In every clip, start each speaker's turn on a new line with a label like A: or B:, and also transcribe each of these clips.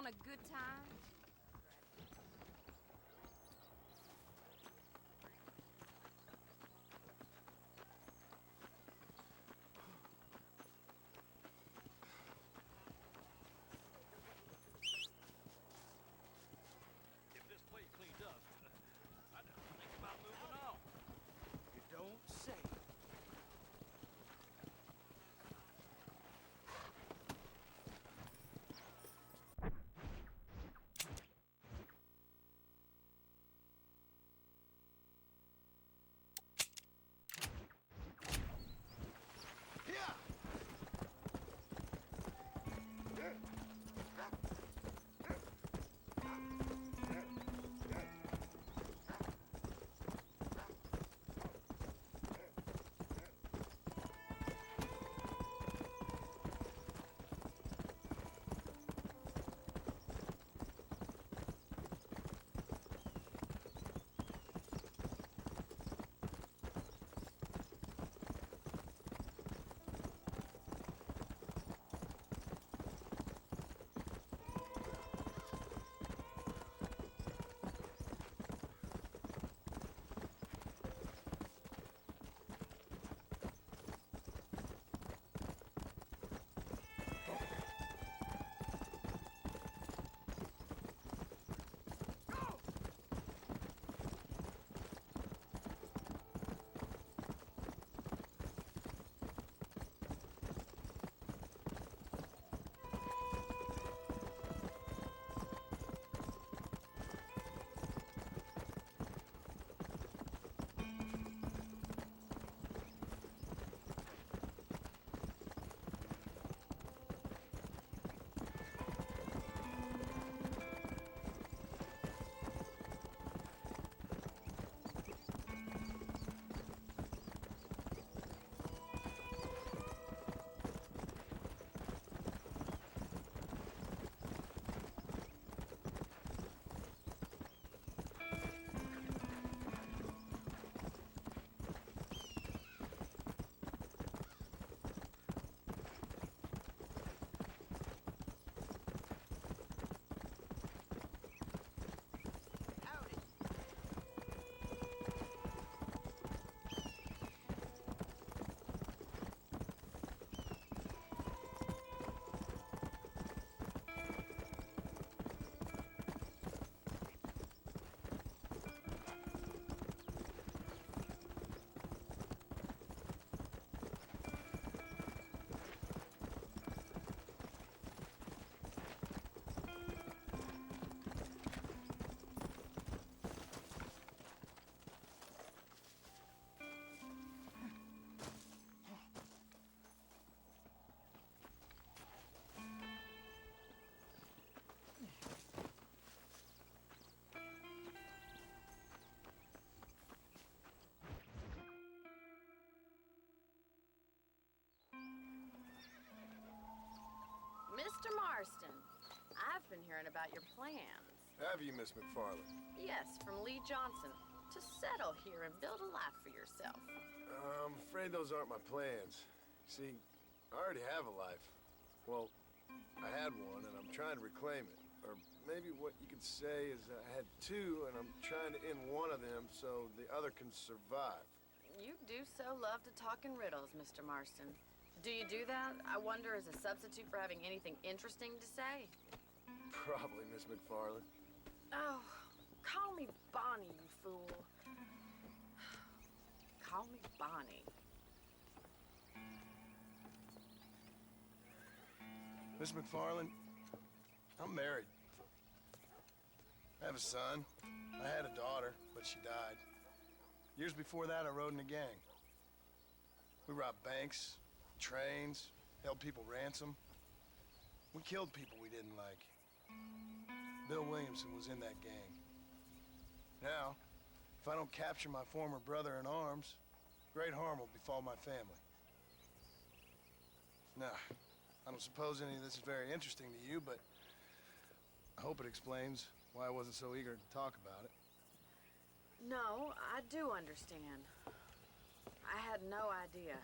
A: want a good time?
B: If this place cleaned up, I'd think about moving on.
C: You don't say.
A: Mr. Marston, I've been hearing about your plans.
D: Have you, Miss McFarland?
A: Yes, from Lee Johnson. To settle here and build a life for yourself.
D: I'm afraid those aren't my plans. See, I already have a life. Well, I had one, and I'm trying to reclaim it. Or maybe what you could say is I had two, and I'm trying to end one of them so the other can survive.
A: You do so love to talk in riddles, Mr. Marston. Do you do that, I wonder, as a substitute for having anything interesting to say?
D: Probably, Miss McFarland.
A: Oh, call me Bonnie, you fool. Call me Bonnie.
D: Miss McFarland, I'm married. I have a son. I had a daughter, but she died. Years before that, I rode in a gang. We robbed banks, trains, held people ransom. We killed people we didn't like. Bill Williamson was in that gang. Now, if I don't capture my former brother in arms, great harm will befall my family. Now, I don't suppose any of this is very interesting to you, but I hope it explains why I wasn't so eager to talk about it.
A: No, I do understand. I had no idea.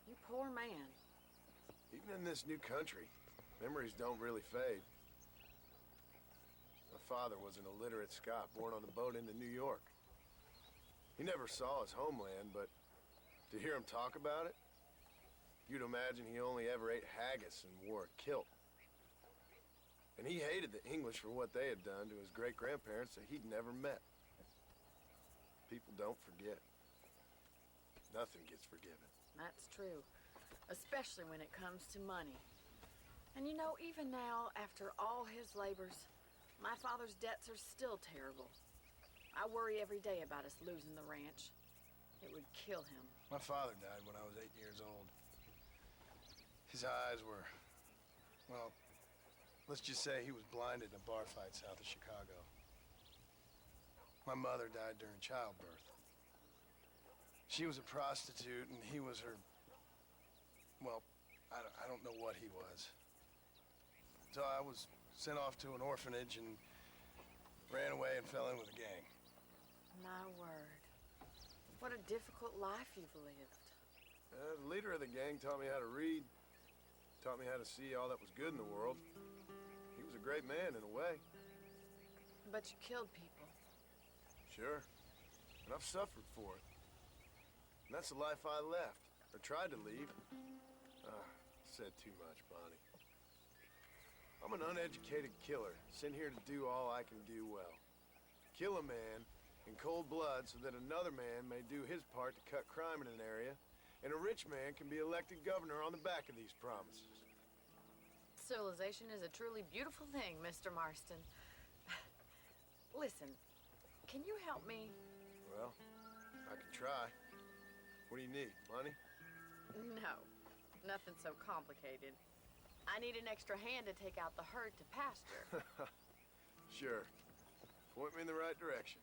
A: You poor man.
D: Even in this new country, memories don't really fade. My father was an illiterate Scot born on the boat into New York. He never saw his homeland, but to hear him talk about it, you'd imagine he only ever ate haggis and wore a kilt. And he hated the English for what they had done to his great-grandparents that he'd never met. People don't forget. Nothing gets forgiven.
A: That's true, especially when it comes to money. And you know, even now, after all his labors, my father's debts are still terrible. I worry every day about us losing the ranch. It would kill him.
D: My father died when I was 8 years old. His eyes were, well, let's just say he was blinded in a bar fight south of Chicago. My mother died during childbirth. She was a prostitute and he was her, well, I don't know what he was. So I was sent off to an orphanage and ran away and fell in with a gang.
A: My word. What a difficult life you've lived.
D: The leader of the gang taught me how to read, taught me how to see all that was good in the world. He was a great man in a way.
A: But you killed people.
D: Sure. And I've suffered for it. And that's the life I left, or tried to leave. Said too much, Bonnie. I'm an uneducated killer, sent here to do all I can do well. Kill a man in cold blood so that another man may do his part to cut crime in an area, and a rich man can be elected governor on the back of these promises.
A: Civilization is a truly beautiful thing, Mr. Marston. Listen, can you help me?
D: Well, I can try. What do you need, money?
A: No, nothing so complicated. I need an extra hand to take out the herd to pasture.
D: Sure. Point me in the right direction.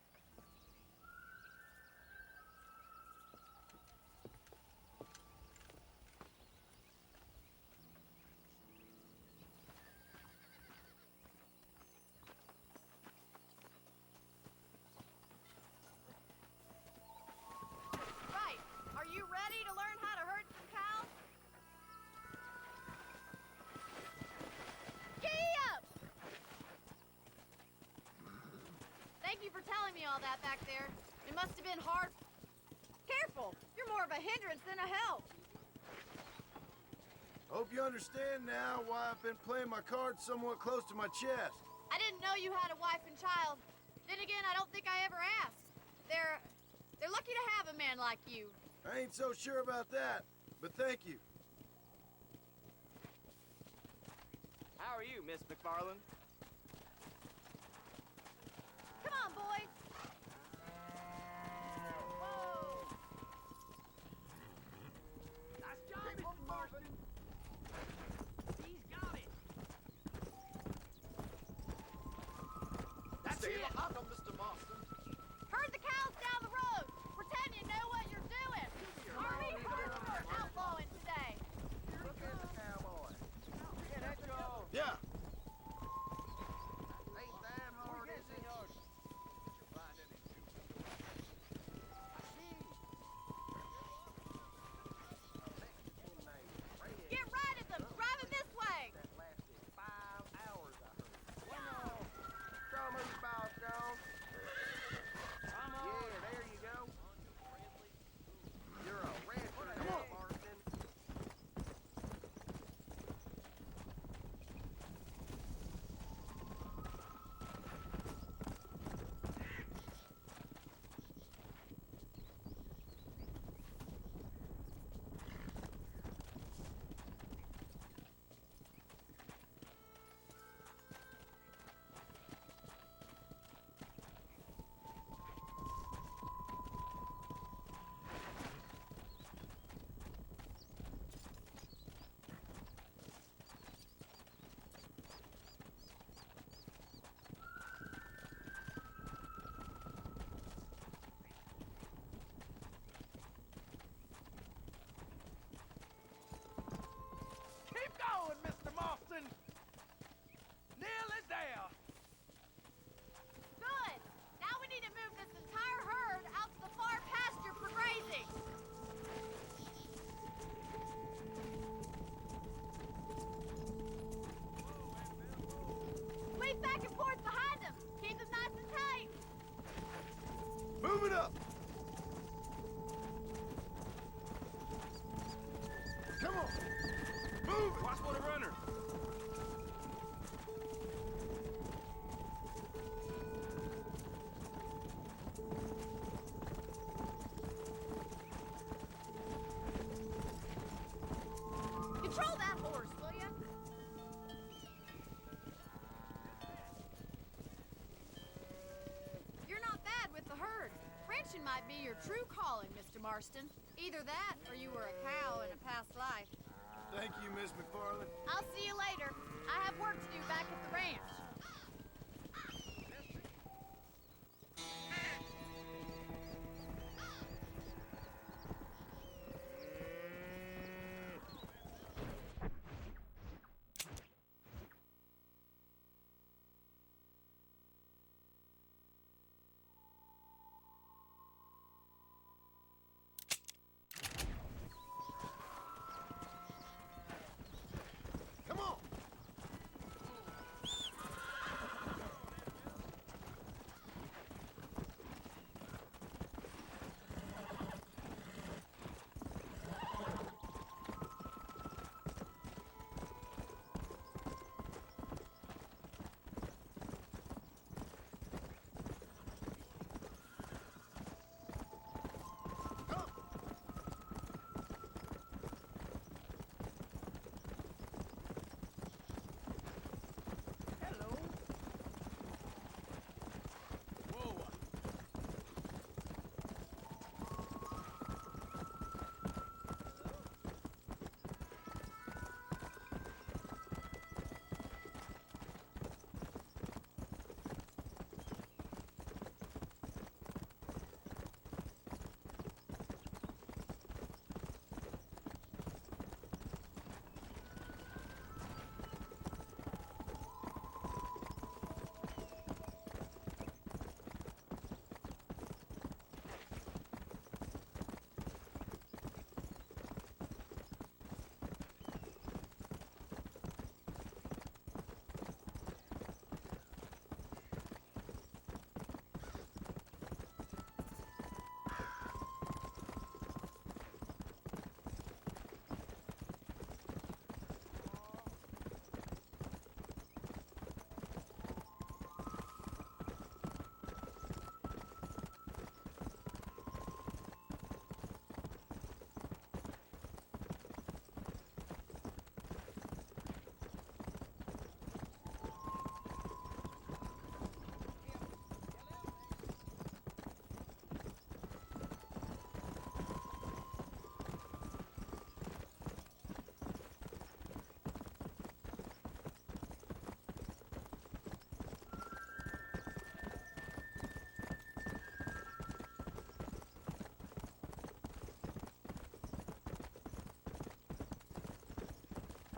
A: Right. Are you ready to learn how to herd some cows? Giddy up!
E: Thank you for telling me all that back there. It must have been hard. Careful! You're more of a hindrance than a help.
D: Hope you understand now why I've been playing my cards somewhat close to my chest.
E: I didn't know you had a wife and child. Then again, I don't think I ever asked. They're lucky to have a man like you.
D: I ain't so sure about that, but thank you.
C: How are you, Miss McFarland?
E: Come on, boys. Whoa!
C: Nice job, Mr. Marston. He's got it. That's it. Hop on, Mr. Marston.
E: Herd the cows down the road. Pretend you know what you're doing. Are we outlawing today?
C: Look at the cowboy. Yeah, that's yours.
D: Yeah.
C: Ain't that hard, is it? Did you find any juice?
E: Get right at them. Driving this way.
C: That lasted 5 hours, I heard. Come on. Show me your boss, Jones. Come on. Yeah, there you
D: Move it up! Come on! Move it!
B: Watch for the runner.
E: Control that horse, will you? You're not bad with the herd. Ranching might be your true calling, Mr. Marston. Either that, or you were a cow in a past life.
D: Thank you, Miss McFarland.
E: I'll see you later. I have work to do back at the ranch.
D: Come on!
B: Whoa.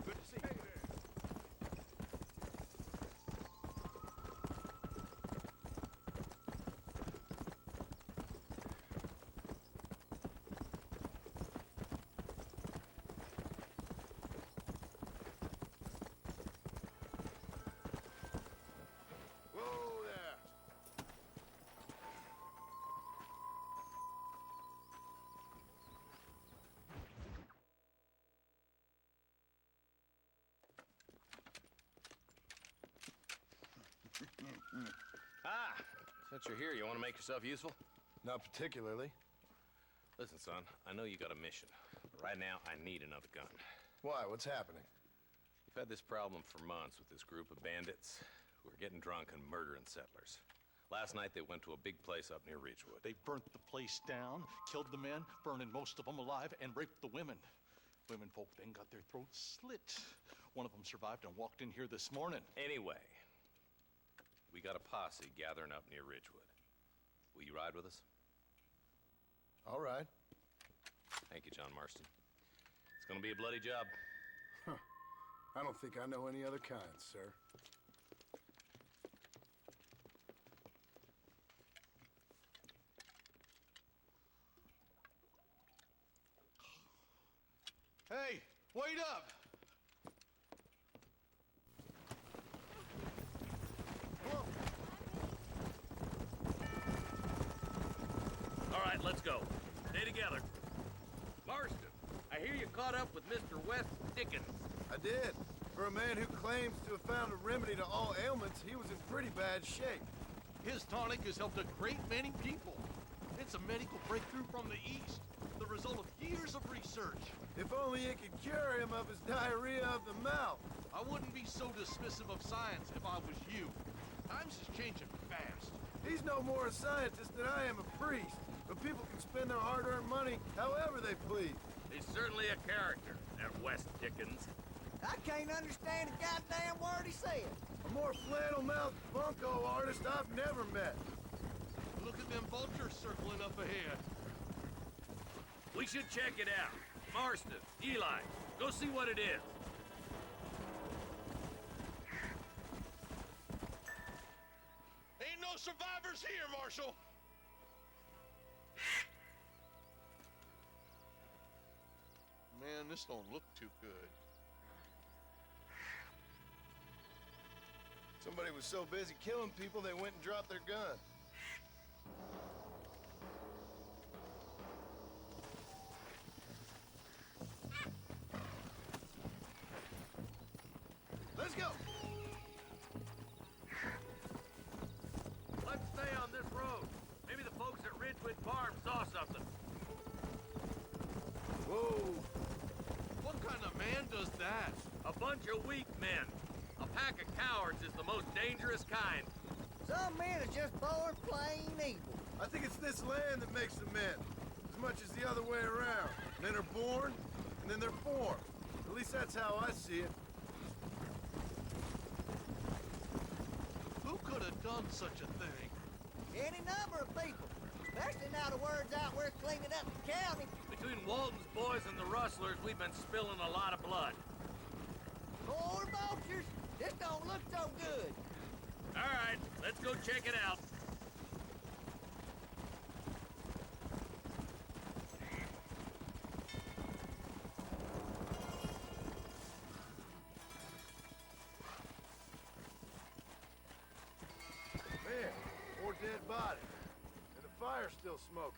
B: Good to see you.
D: Whoa there!
F: Ah, since you're here, you want to make yourself useful?
D: Not particularly.
F: Listen, son, I know you got a mission, but right now I need another gun.
D: Why? What's happening?
F: We've had this problem for months with this group of bandits who are getting drunk and murdering settlers. Last night they went to a big place up near Ridgewood.
B: They burnt the place down, killed the men, burning most of them alive, and raped the women. Women folk then got their throats slit. One of them survived and walked in here this morning.
F: Anyway, we got a posse gathering up near Ridgewood. Will you ride with us?
D: All right.
F: Thank you, John Marston. It's gonna be a bloody job.
D: I don't think I know any other kind, sir.
B: Hey, wait up!
G: right, let's go. Stay together. Marston, I hear you caught up with Mr. West Dickens.
D: I did. For a man who claims to have found a remedy to all ailments, he was in pretty bad shape.
B: His tonic has helped a great many people. It's a medical breakthrough from the East, the result of years of research.
D: If only it could cure him of his diarrhea of the mouth.
B: I wouldn't be so dismissive of science if I was you. Times is changing fast.
D: He's no more a scientist than I am a priest. But people can spend their hard-earned money however they please.
G: He's certainly a character, that West Dickens.
C: I can't understand a goddamn word he said.
D: A more flannel-mouthed bunco artist I've never met.
B: Look at them vultures circling up ahead.
G: We should check it out. Marston, Eli, go see what it is.
B: Ain't no survivors here, Marshal! Man, this don't look too good.
D: Somebody was so busy killing people, they went and dropped their gun. Let's go!
G: Let's stay on this road. Maybe the folks at Ridgewood Farm saw something.
D: Whoa!
B: What kind of man does that?
G: A bunch of weak men. A pack of cowards is the most dangerous kind.
C: Some men are just born plain evil.
D: I think it's this land that makes them men, as much as the other way around. Men are born, and then they're formed. At least that's how I see it.
B: Who could have done such a thing?
C: Any number of people. Especially now the word's out we're cleaning up the county.
G: Between Walton's boys and the rustlers, we've been spilling a lot of blood.
C: More vultures. This don't look so good.
G: All right, let's go check it out.
D: Man, more dead bodies. And the fire's still smoking.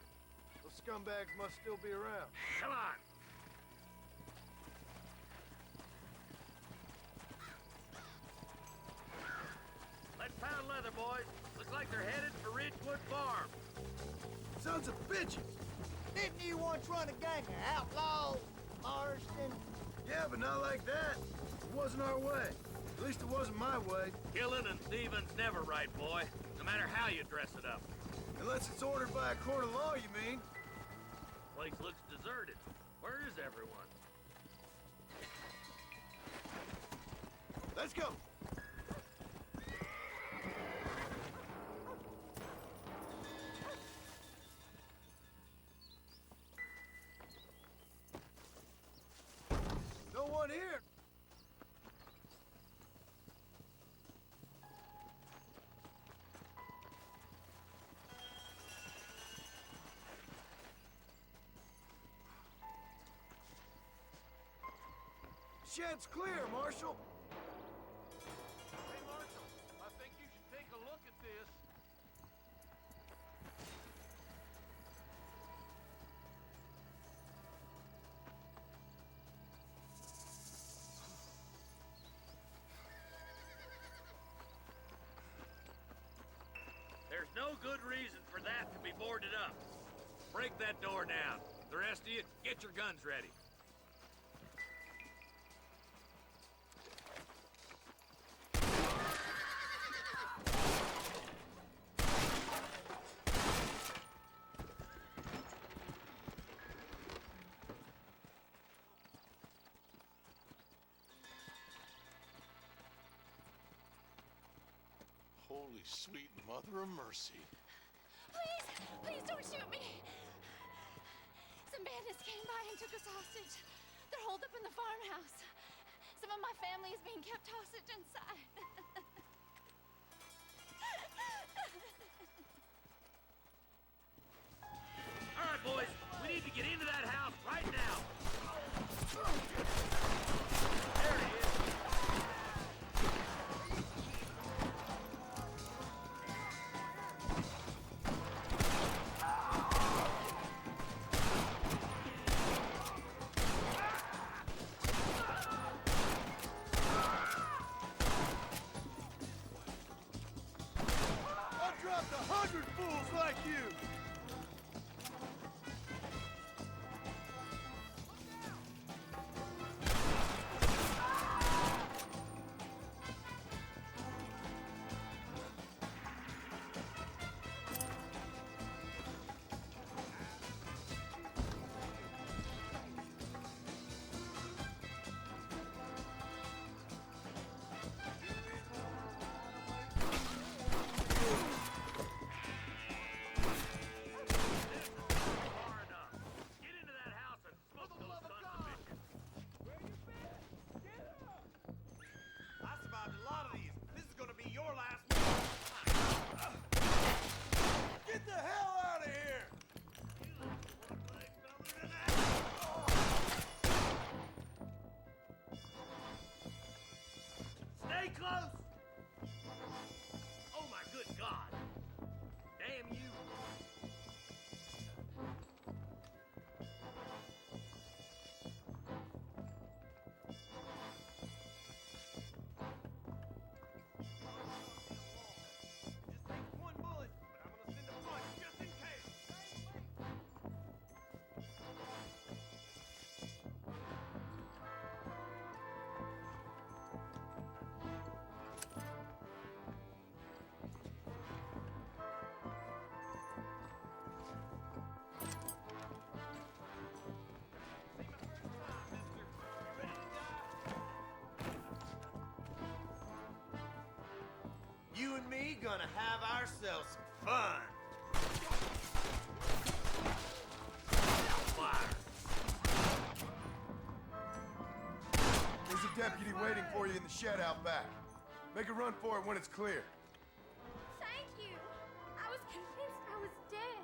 D: Those scumbags must still be around.
G: Come on. Let's pound leather, boys. Looks like they're headed for Ridgewood Farm.
D: Sons of bitches!
C: Didn't you once run a gang of outlaws, Marston?
D: Yeah, but not like that. It wasn't our way. At least it wasn't my way.
G: Killing and thieving's never right, boy. No matter how you dress it up.
D: Unless it's ordered by a court of law, you mean?
G: Place looks deserted. Where is everyone?
D: Let's go! No one here! Shed's clear, Marshal!
B: Hey, Marshal, I think you should take a look at this.
G: There's no good reason for that to be boarded up. Break that door down. The rest of you, get your guns ready.
B: Holy sweet mother of mercy.
E: Please, please don't shoot me. Some bandits came by and took us hostage. They're holed up in the farmhouse. Some of my family is being kept hostage inside.
G: All right, boys, we need to get into that house right now. There he is.
D: fools like you!
G: Far enough. Get into that house and smoke those sons of bitches.
C: I survived a lot of these. This is gonna be your last one. Get the hell out of here!
G: Stay close! Oh my good God! Damn you!
C: Just take one bullet, but I'm gonna send a bunch just in case. See my first time, mister. You ready to die? You and me gonna have ourselves some fun.
G: Fire!
D: There's a deputy waiting for you in the shed out back. Make a run for it when it's clear.
E: Thank you. I was convinced I was dead.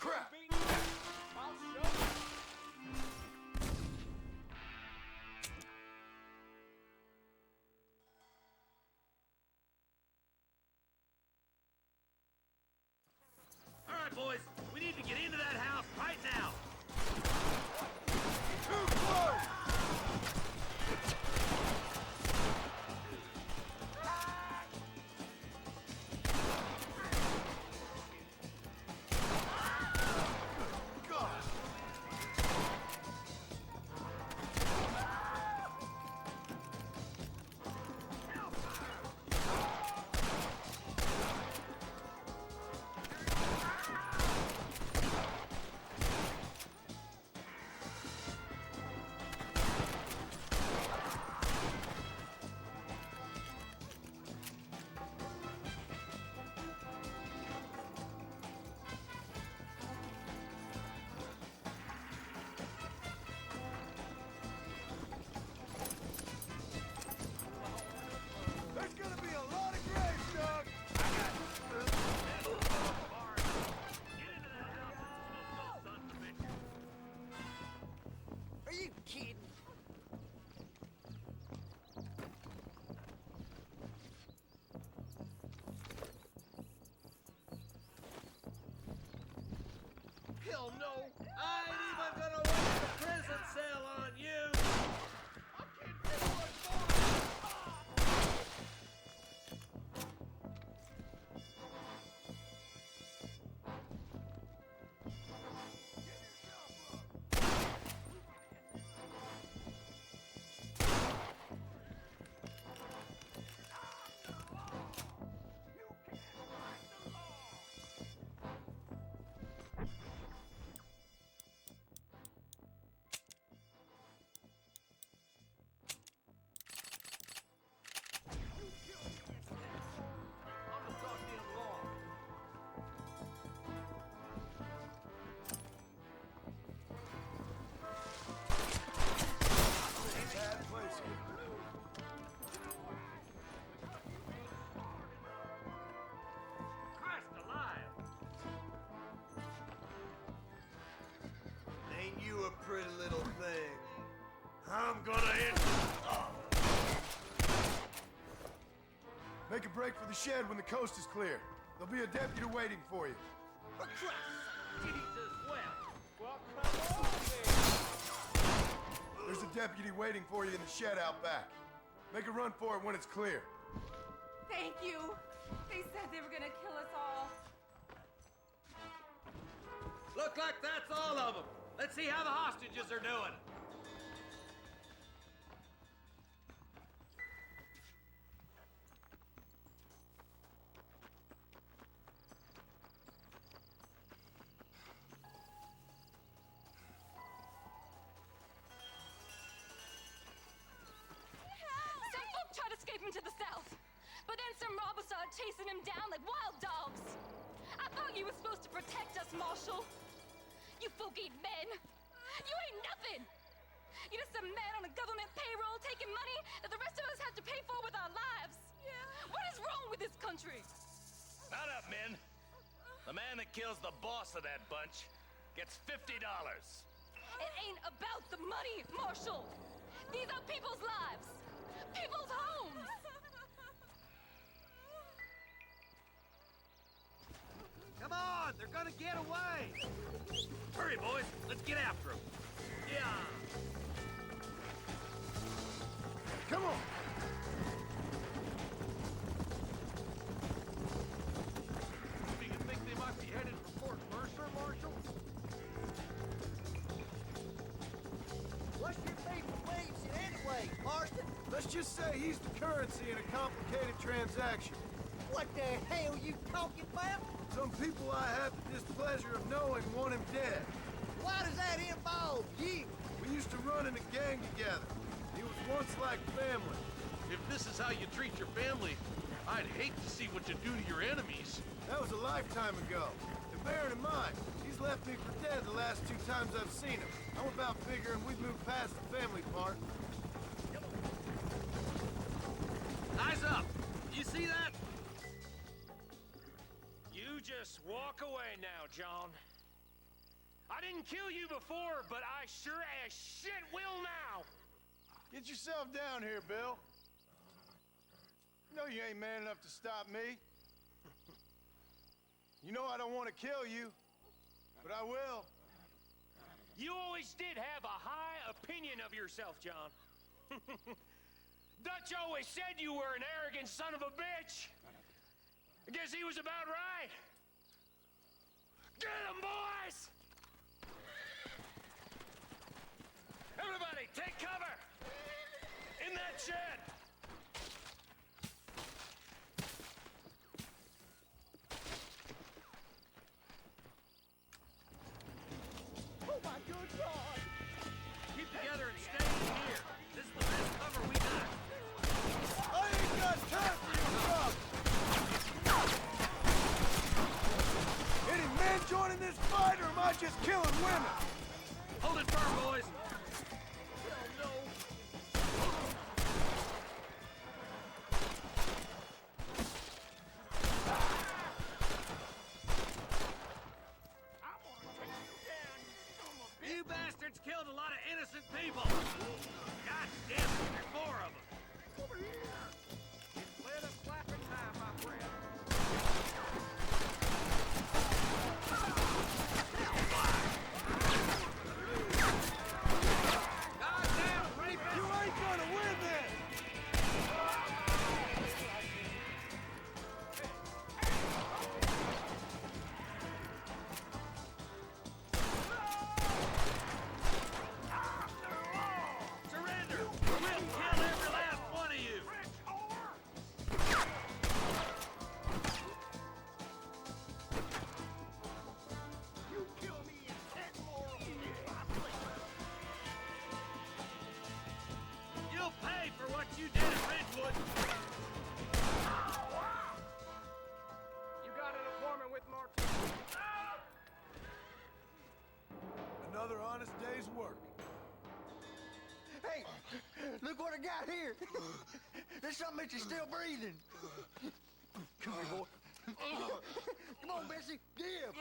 D: Crap!
G: All right, boys, we need to get into that house right now.
D: Too close! God! There's gonna be a lot of graves, Doug!
G: Get into that house and smoke those sons of bitches.
C: Are you kidding? Hell no! I ain't even gonna waste a prison cell on you! I can't do much more! I'm the goddamn law.
D: Bad place here.
G: Christ alive!
C: Ain't you a pretty little thing? I'm gonna end.
D: Make a break for the shed when the coast is clear. There'll be a deputy waiting for you.
G: For Christ's sake, titties as well.
C: Well, come on then.
D: There's a deputy waiting for you in the shed out back. Make a run for it when it's clear.
H: Thank you. They said they were gonna kill us all.
G: Look like that's all of them. Let's see how the hostages are doing.
E: Some folk tried escaping to the south, but then some robbers started chasing him down like wild dogs. I thought you were supposed to protect us, Marshal. You folk ain't men. You ain't nothing. You're just a man on a government payroll taking money that the rest of us have to pay for with our lives. Yeah. What is wrong with this country?
F: Shut up, men. The man that kills the boss of that bunch gets $50.
E: It ain't about the money, Marshal. These are people's lives. People's homes.
C: Come on, they're gonna get away.
G: Hurry, boys. Let's get after them. Yeah.
D: Come on!
C: Do you think they might be headed for Fort Mercer, Marshal?
I: What's your people believes in anyway, Marston?
D: Let's just say he's the currency in a complicated transaction.
I: What the hell you talking about?
D: Some people I have the displeasure of knowing want him dead.
I: Why does that involve you?
D: We used to run in a gang together. He was once like family.
B: If this is how you treat your family, I'd hate to see what you do to your enemies.
D: That was a lifetime ago. And bearing in mind, he's left me for dead the last 2 times I've seen him. I'm about figuring we've moved past the family part.
G: Eyes up. You see that?
J: You just walk away now, John. I didn't kill you before, but I sure as shit will now.
D: Get yourself down here, Bill. You know you ain't man enough to stop me. You know I don't want to kill you, but I will.
J: You always did have a high opinion of yourself, John. Dutch always said you were an arrogant son of a bitch. I guess he was about right. Get him, boys! Everybody, take cover! In that shed!
I: Oh my good God!
G: Keep together and stay in here. This is the best cover we got.
D: I ain't got time for your stuff! Any men joining this fight, or am I just killing women?
G: Hold it firm, boys. You bastards killed a lot of innocent people. God damn it, there's more of them.
C: Over here. It's plenty of clapping time, my friend.
G: Goddamn rapist!
D: You ain't gonna win this!
G: Surrender! We'll kill every last one of you!
I: You kill me and 10 more of you.
G: You'll pay for what you did at Ridgewood!
C: You got an appointment with Martin?
D: Another honest day's work.
I: Hey, look what I got here. There's something that you're still breathing. Come here, boy. Come on, Bessie. Give.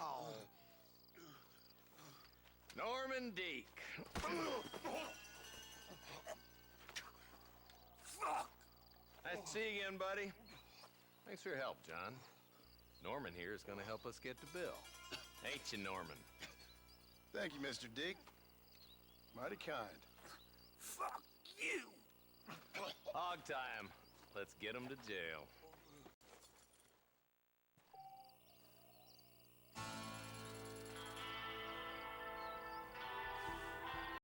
I: Oh.
F: Norman Deek. Nice to see you again, buddy. Thanks for your help, John. Norman here is gonna help us get to Bill. Ain't you, Norman?
D: Thank you, Mr. Deke. Mighty kind.
C: Fuck you!
F: Hog time. Let's get him to jail.